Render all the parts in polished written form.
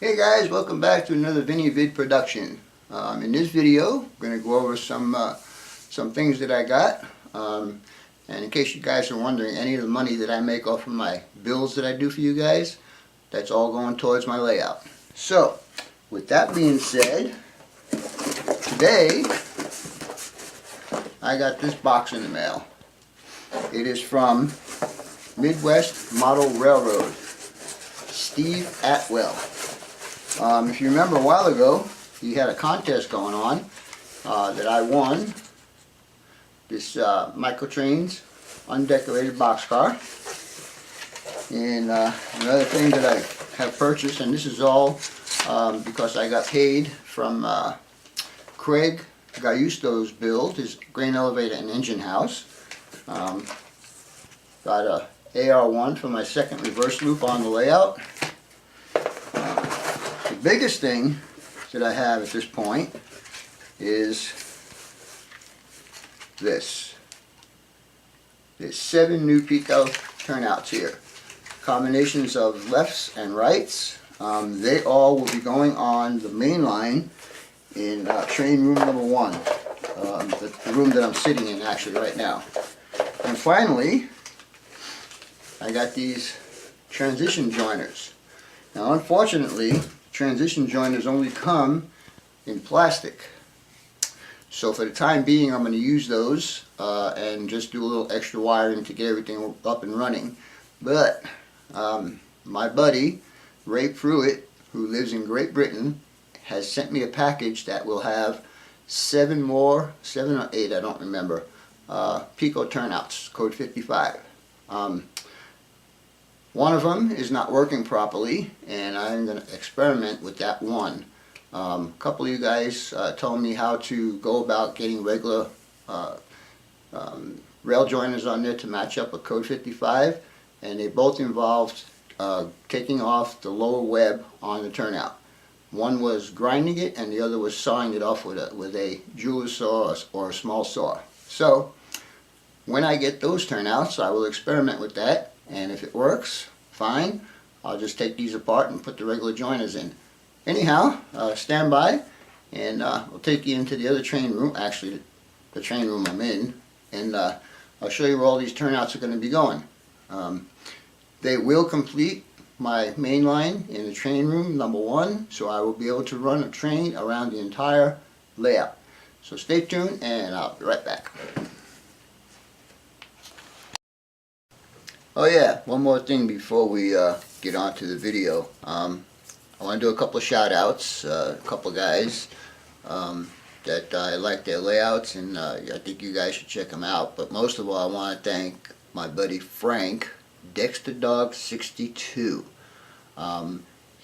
Hey guys, welcome back to another Vinny Vid production. In this video, I'm going to go over some things that I got. And in case you guys are wondering, any of the money that I make off of my bills that I do for you guys, that's all going towards my layout. So, with that being said, today I got this box in the mail. It is from Midwest Model Railroad, Steve Atwell. If you remember a while ago, he had a contest going on that I won. This Microtrains undecorated boxcar. And another thing that I have purchased, and this is all because I got paid from Craig Gayusto's build, his grain elevator and engine house. Got a AR1 for my second reverse loop on the layout. The biggest thing that I have at this point is this. There's 7 new Pico turnouts here. Combinations of lefts and rights. They all will be going on the main line in train room number 1. The room that I'm sitting in actually right now. And finally, I got these transition joiners. Now unfortunately, transition joiners only come in plastic. So for the time being, I'm going to use those and just do a little extra wiring to get everything up and running. But my buddy, Ray Pruitt, who lives in Great Britain, has sent me a package that will have 7 or 8, I don't remember, Pico turnouts, code 55. One of them is not working properly, and I'm going to experiment with that one. A couple of you guys told me how to go about getting regular rail joiners on there to match up with code 55, and they both involved taking off the lower web on the turnout. One was grinding it, and the other was sawing it off with a jeweler's saw or a small saw. So when I get those turnouts, I will experiment with that. And if it works, fine. I'll just take these apart and put the regular joiners in. Anyhow, stand by, and I'll take you into the other train room, actually the train room I'm in, and I'll show you where all these turnouts are going to be going. They will complete my main line in the train room number 1, so I will be able to run a train around the entire layout. So stay tuned, and I'll be right back. Oh yeah, one more thing before we get on to the video. I want to do a couple of shout outs, a couple of guys that I like their layouts, and I think you guys should check them out. But most of all, I want to thank my buddy Frank, Dexter Dog 62.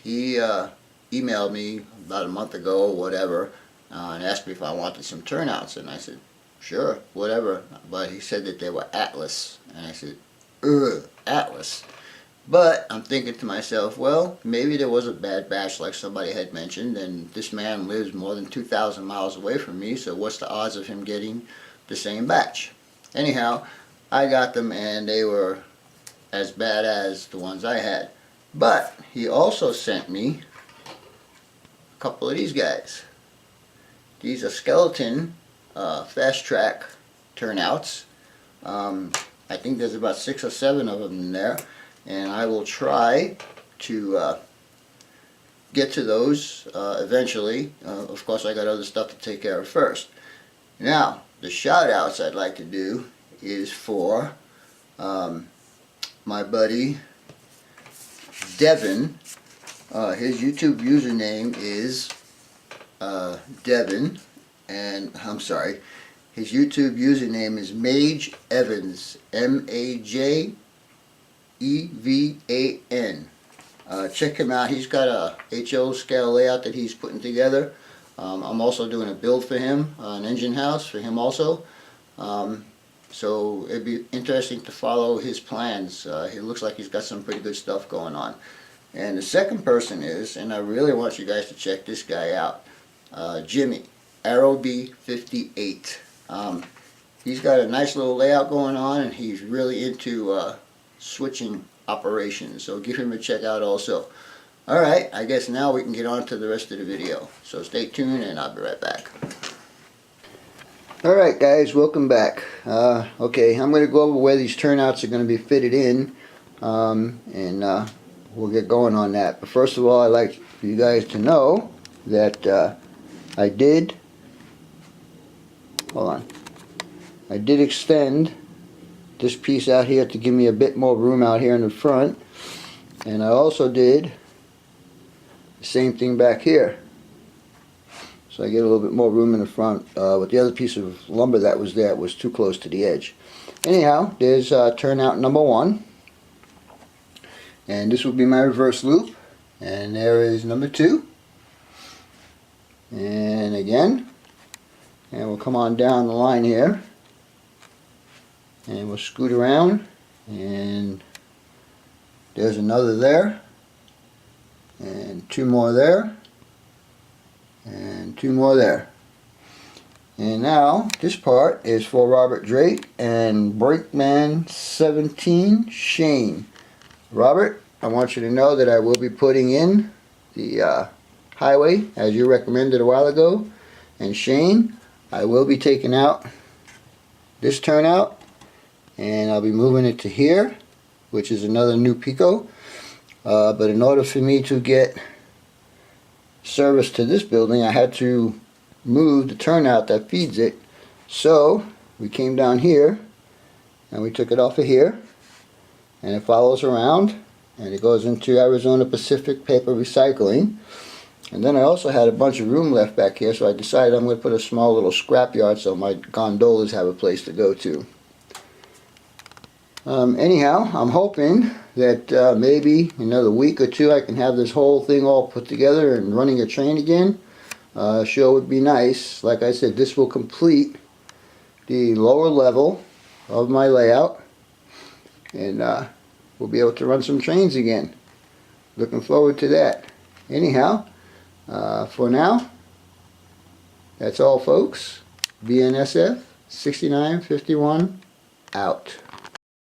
He emailed me about a month ago or whatever and asked me if I wanted some turnouts, and I said sure, whatever, but he said that they were Atlas, and I said Atlas. But I'm thinking to myself, well, maybe there was a bad batch like somebody had mentioned, and this man lives more than 2,000 miles away from me, so what's the odds of him getting the same batch? Anyhow, I got them, and they were as bad as the ones I had. But he also sent me a couple of these guys. These are skeleton fast track turnouts. I think there's about 6 or 7 of them in there, and I will try to get to those eventually. Of course, I got other stuff to take care of first. Now, the shout outs I'd like to do is for my buddy Devin. His YouTube username is Devin, and I'm sorry, his YouTube username is Mage Evans, M-A-J-E-V-A-N. Check him out. He's got a HO scale layout that he's putting together. I'm also doing a build for him, an engine house for him also. So it'd be interesting to follow his plans. He looks like he's got some pretty good stuff going on. And the second person is, and I really want you guys to check this guy out, Jimmy, Arrowby58. He's got a nice little layout going on, and he's really into switching operations, so give him a check out also. Alright, I guess now we can get on to the rest of the video. So stay tuned and I'll be right back. Alright guys, welcome back. Okay, I'm going to go over where these turnouts are going to be fitted in. And we'll get going on that. But first of all, I'd like for you guys to know that I did extend this piece out here to give me a bit more room out here in the front. And I also did the same thing back here. So I get a little bit more room in the front. With the other piece of lumber that was there, it was too close to the edge. Anyhow, there's turnout number 1. And this will be my reverse loop. And there is number 2. And again. And we'll come on down the line here. And we'll scoot around. And there's another there. And 2 more there. And 2 more there. And now this part is for Robert Drake and Brakeman 17 Shane. Robert, I want you to know that I will be putting in the highway as you recommended a while ago. And Shane, I will be taking out this turnout and I'll be moving it to here, which is another new Pico. But in order for me to get service to this building, I had to move the turnout that feeds it. So we came down here and we took it off of here, and it follows around and it goes into Arizona Pacific Paper Recycling. And then I also had a bunch of room left back here, so I decided I'm going to put a small little scrap yard so my gondolas have a place to go to. Anyhow, I'm hoping that maybe another week or 2 I can have this whole thing all put together and running a train again. Sure would be nice. Like I said, this will complete the lower level of my layout, and we'll be able to run some trains again. Looking forward to that. Anyhow, for now, that's all folks. BNSF 6951 out.